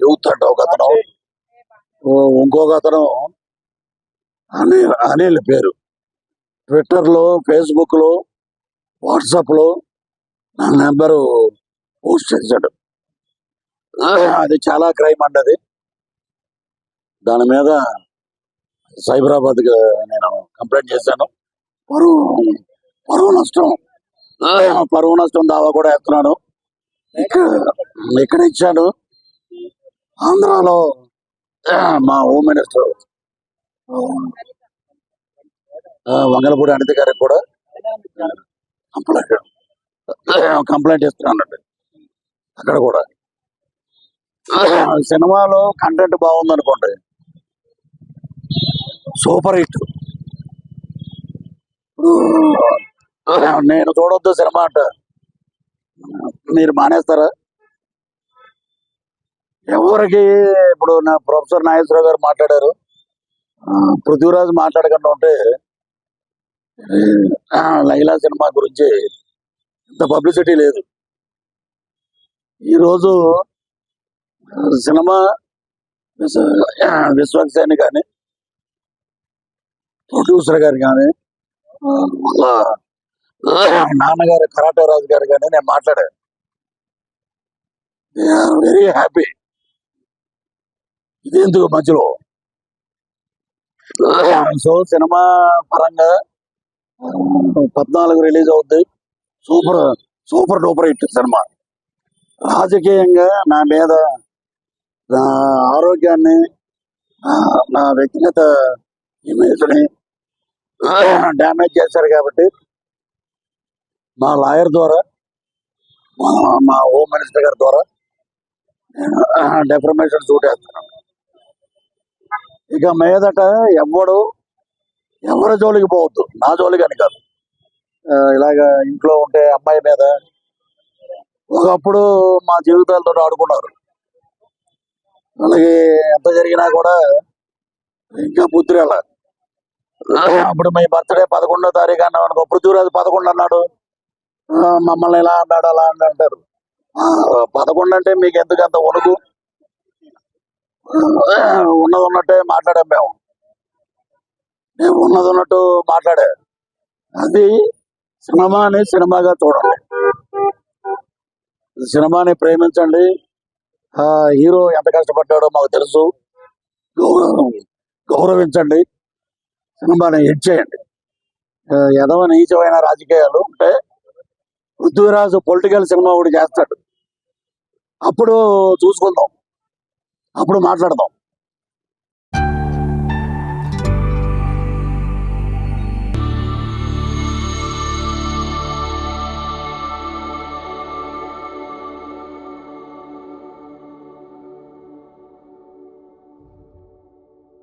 Youth అంటే ఒక అతను, ఇంకొక అతను అనిల్ అనిల్ పేరు. ట్విట్టర్లో, ఫేస్బుక్లో, వాట్సాప్లో నా నెంబరు పోస్ట్ చేశాడు. అది చాలా క్రైమ్ అండి. అది దాని మీద సైబరాబాద్ నేను కంప్లైంట్ చేశాను. పరువు పరువు నష్టం పరువు నష్టం దావా కూడా వేస్తున్నాను. ఇక్కడ ఇచ్చాను. ఆంధ్రాలో మా హోమ్ మినిస్టర్ వంగలపూడి అనిత గారికి కూడా కంప్లైంట్ ఇస్తున్నానండి. అక్కడ కూడా సినిమాలో కంటెంట్ బాగుందనుకోండి, సూపర్ హిట్. నేను చూడొద్దు సినిమా అంట మీరు మానేస్తారా? ఎవరికి ఇప్పుడు నా ప్రొఫెసర్ నాగేశ్వరరావు గారు మాట్లాడారు, పృథ్వీరాజ్ మాట్లాడకుండా ఉంటే లైలా సినిమా గురించి ఇంత పబ్లిసిటీ లేదు. ఈరోజు సినిమా విశ్వక్సేని కానీ, ప్రొడ్యూసర్ గారు కానీ, నాన్నగారు కరాటే రాజు గారు కానీ నేను మాట్లాడాను. Very happy. ఇదేందుకు మధ్యలో సో సినిమా పరంగా 14 రిలీజ్ అవుద్ది. Super super duper hit cinema. రాజకీయంగా నా మీద, నా ఆరోగ్యాన్ని, నా వ్యక్తిగత ఇమేజ్ని డ్యామేజ్ చేశారు కాబట్టి మా లాయర్ ద్వారా, మా హోమ్ మినిస్టర్ గారి ద్వారా డెఫర్మేషన్ సూట్ వేస్తున్నాను. ఇక మీదట ఎవరి జోలికి పోవద్దు, నా జోలికి అని కాదు. ఇలాగ ఇంట్లో ఉంటే అమ్మాయి మీద ఒకప్పుడు మా జీవితాలతో ఆడుకున్నారు. వాళ్ళకి ఎంత జరిగినా కూడా ఇంకా బుద్ధి అలా. అప్పుడు మీ బర్త్డే 11వ తారీఖు అన్నాడు, పృథ్వీరాజు 11 అన్నాడు, మమ్మల్ని ఇలా అన్నాడు అలా అంటారు. 11 అంటే మీకు ఎందుకు అంత వణుకు? ఉన్నది ఉన్నట్టే మాట్లాడాం మేము. నేను ఉన్నది ఉన్నట్టు మాట్లాడా. అది సినిమాని సినిమాగా చూడండి, సినిమాని ప్రేమించండి. హీరో ఎంత కష్టపడ్డాడో మాకు తెలుసు, గౌరవించండి. సినిమాని హిట్ చేయండి. ఎదవ నీచమైన రాజకీయాలు ఉంటే పృథ్వీరాజు పొలిటికల్ సినిమా ఒకటి చేస్తాడు, అప్పుడు చూసుకుందాం, అప్పుడు మాట్లాడదాం.